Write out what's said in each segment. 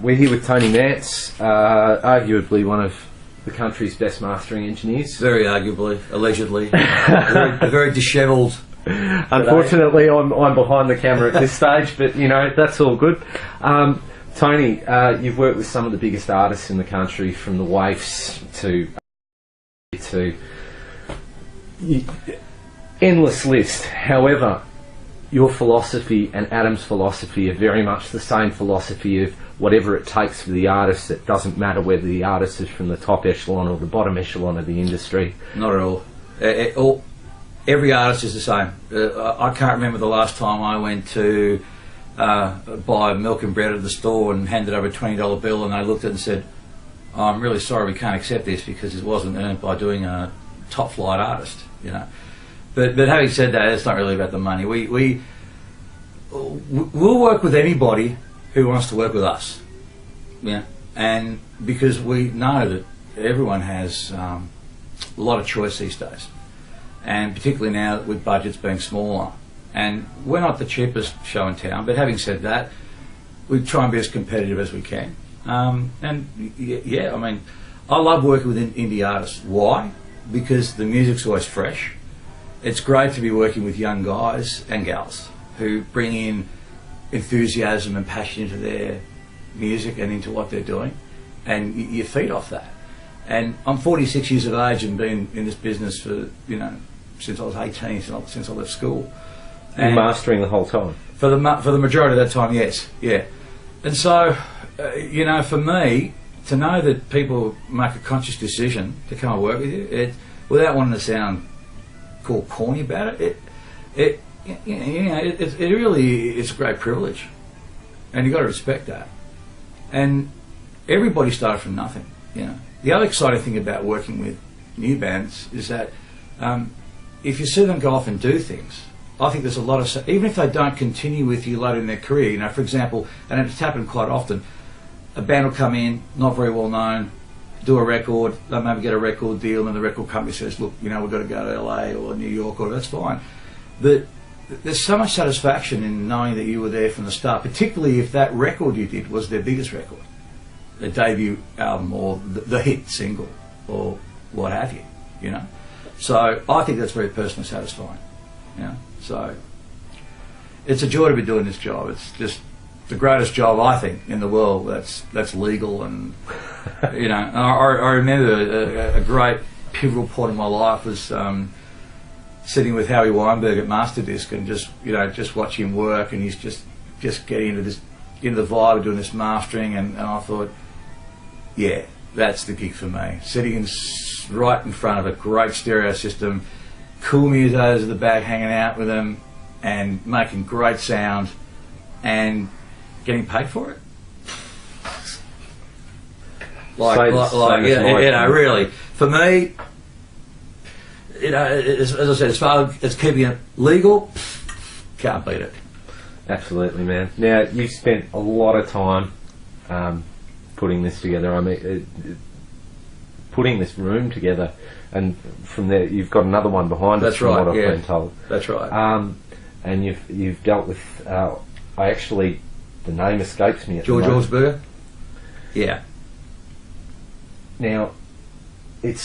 We're here with Tony Mantz, arguably one of the country's best mastering engineers. Very arguably, allegedly. very dishevelled. Unfortunately, I'm behind the camera at this stage, but you know, that's all good. Tony, you've worked with some of the biggest artists in the country, from the Waifs to endless list. However, your philosophy and Adam's philosophy are very much the same philosophy of whatever it takes for the artist. It doesn't matter whether the artist is from the top echelon or the bottom echelon of the industry. Not at all. Every artist is the same. I can't remember the last time I went to buy milk and bread at the store and handed over a $20 bill, and they looked at it and said, "Oh, I'm really sorry, we can't accept this because it wasn't earned by doing a top flight artist," you know. But having said that, it's not really about the money. We'll work with anybody who wants to work with us, yeah. And because we know that everyone has a lot of choice these days, and particularly now with budgets being smaller. And we're not the cheapest show in town, but having said that, we try and be as competitive as we can. And yeah, I mean, I love working with indie artists. Why? Because the music's always fresh. It's great to be working with young guys and gals who bring in enthusiasm and passion into their music and into what they're doing, and you feed off that. And I'm 46 years of age and been in this business for, you know, since I was 18, since I left school. And mastering the whole time? For the majority of that time, yes, yeah. And so, you know, for me, to know that people make a conscious decision to come and work with you, without wanting to sound corny about it, it really is a great privilege, and you've got to respect that. And everybody started from nothing, you know. The other exciting thing about working with new bands is that if you see them go off and do things, I think there's a lot of, even if they don't continue with you later in their career, you know, for example, and it's happened quite often, a band will come in, not very well known, do a record, they maybe get a record deal, and the record company says, look, you know, we've got to go to LA or New York, or that's fine. But there's so much satisfaction in knowing that you were there from the start, particularly if that record you did was their biggest record, the debut album or the hit single or what have you, you know. So I think that's very personally satisfying, you know. So it's a joy to be doing this job. It's just the greatest job, I think, in the world that's legal. And you know, I remember a great pivotal point in my life was sitting with Howie Weinberg at Masterdisc and just watch him work, and he's just getting into the vibe of doing this mastering, and I thought, yeah, that's the gig for me. Sitting right in front of a great stereo system, cool musos at the back hanging out with them, and making great sound, and getting paid for it. Like you know, really, for me, you know, as I said, as far as keeping it legal, can't beat it. Absolutely, man. Now, you've spent a lot of time putting this together. I mean, putting this room together, and from there, you've got another one behind us. That's right. From what yeah. I've been told. That's right. And you've dealt with. The name escapes me at George the moment. Osberger. Yeah. Now, it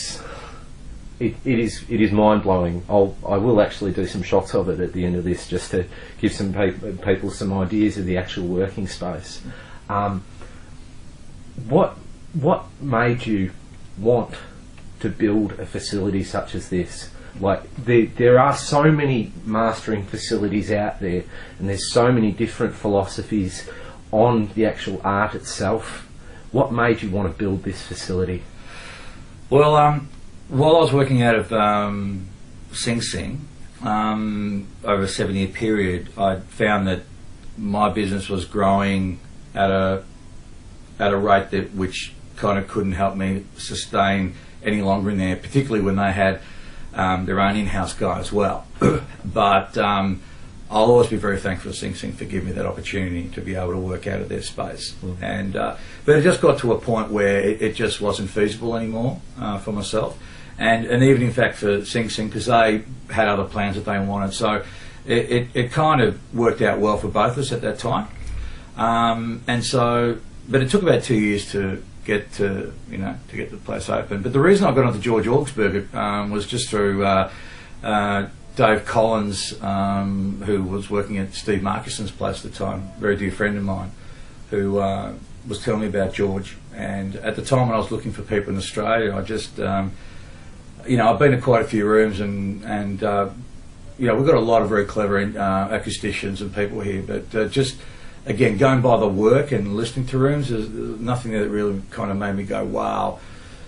is mind blowing. I will actually do some shots of it at the end of this, just to give some people some ideas of the actual working space. What made you want to build a facility such as this? Like, there are so many mastering facilities out there, and there's so many different philosophies on the actual art itself. What made you want to build this facility? Well, while I was working out of Sing Sing over a 7-year period, I found that my business was growing at a rate which kind of couldn't help me sustain any longer in there, particularly when they had their own in-house guy as well. But I'll always be very thankful to Sing Sing for giving me that opportunity to be able to work out of their space. And but it just got to a point where it just wasn't feasible anymore for myself, and even in fact for Sing Sing, because they had other plans that they wanted. So it kind of worked out well for both of us at that time. And so but it took about 2 years to get to get the place open. But the reason I got onto George Augsburger was just through Dave Collins, who was working at Steve Markison's place at the time, a very dear friend of mine, who was telling me about George. And at the time when I was looking for people in Australia, I just, I've been to quite a few rooms, and we've got a lot of very clever acousticians and people here, but just, again, going by the work and listening to rooms, there's nothing there that really kind of made me go, wow.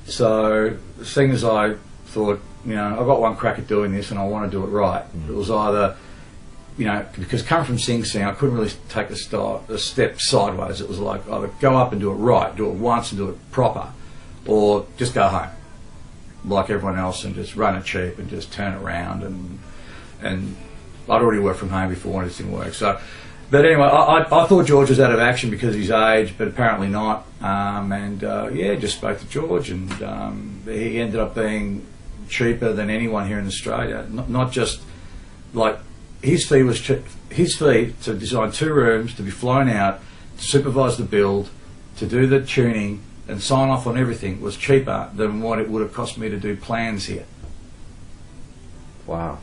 So, seeing as I thought, I've got one crack at doing this and I want to do it right, it was either, because coming from Sing Sing, I couldn't really take a step sideways. It was like either go up and do it right, do it once and do it proper, or just go home, like everyone else, and just run it cheap and just turn it around. And I'd already worked from home before and it didn't work. So, but anyway, I thought George was out of action because of his age, but apparently not. Just spoke to George, and he ended up being cheaper than anyone here in Australia. Not just like his fee to design 2 rooms, to be flown out, to supervise the build, to do the tuning and sign off on everything was cheaper than what it would have cost me to do plans here. Wow.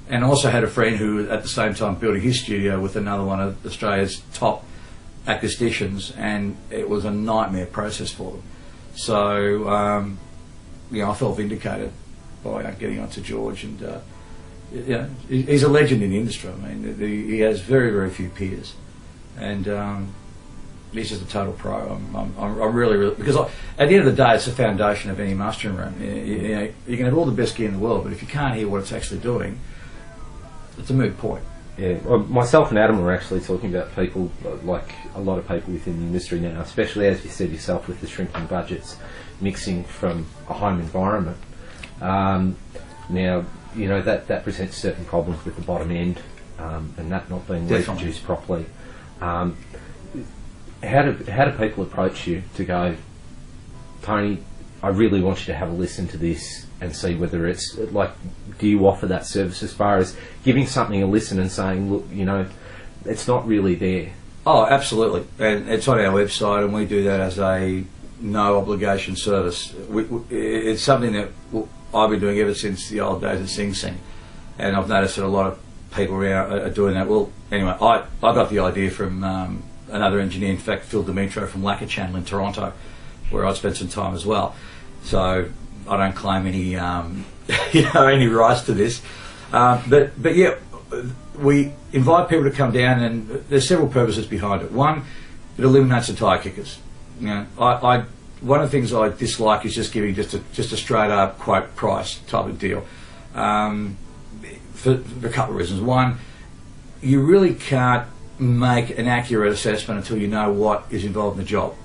And I also had a friend who was at the same time building his studio with another one of Australia's top acousticians, and it was a nightmare process for them. So, I felt vindicated by getting onto George, and he's a legend in the industry. I mean, he has very, very few peers, and he's just a total pro. I'm really, because at the end of the day, it's the foundation of any mastering room. You can have all the best gear in the world, but if you can't hear what it's actually doing, it's a moot point. Yeah, well, myself and Adam were actually talking about people, like a lot of people within the industry now, especially as you said yourself with the shrinking budgets, mixing from a home environment. Now, that presents certain problems with the bottom end, and that not being reproduced properly. How do people approach you to go, Tony, I really want you to have a listen to this and see whether it's like, do you offer that service as far as giving something a listen and saying, look, it's not really there? Oh, absolutely. And it's on our website, and we do that as a no obligation service. It's something that I've been doing ever since the old days of Sing Sing, and I've noticed that a lot of people around are doing that. Well, anyway, I got the idea from another engineer, in fact, Phil Dimitro from Lacquer Channel in Toronto, where I spent some time as well. So I don't claim any, any rights to this. But yeah, we invite people to come down, and there's several purposes behind it. One, it eliminates the tyre kickers. One of the things I dislike is just giving just a straight up quote price type of deal, for a couple of reasons. One, you really can't make an accurate assessment until you know what is involved in the job.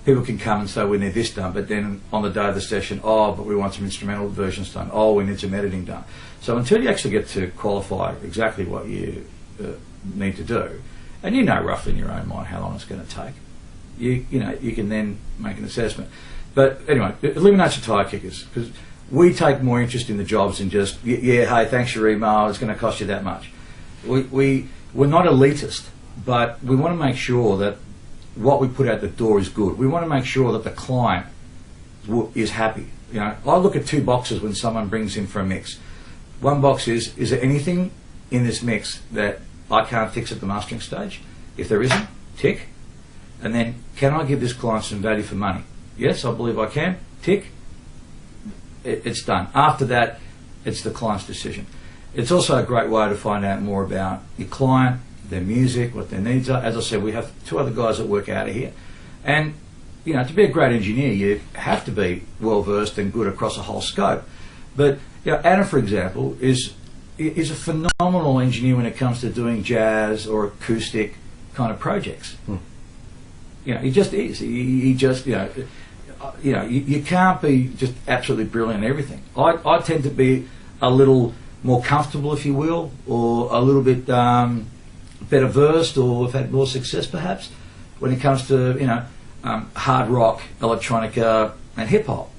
People can come and say we need this done, but then on the day of the session, but we want some instrumental versions done, we need some editing done. So until you actually get to qualify exactly what you need to do, and you know roughly in your own mind how long it's going to take, you can then make an assessment. But anyway, it eliminates the tyre kickers, because we take more interest in the jobs than just, hey, thanks for your email, it's going to cost you that much. We're not elitist, but we want to make sure that what we put out the door is good. We want to make sure that the client is happy. I look at 2 boxes when someone brings in for a mix. One box is there anything in this mix that I can't fix at the mastering stage? If there isn't, tick. And then, can I give this client some value for money? Yes, I believe I can, tick. It's done. After that, it's the client's decision. It's also a great way to find out more about your client, their music, what their needs are. As I said, we have 2 other guys that work out of here. And, to be a great engineer, you have to be well versed and good across a whole scope. But, Adam, for example, is a phenomenal engineer when it comes to doing jazz or acoustic kind of projects. He just is. He just, you can't be just absolutely brilliant at everything. I tend to be a little more comfortable, if you will, or a little bit better versed, or have had more success perhaps when it comes to hard rock, electronica and hip hop.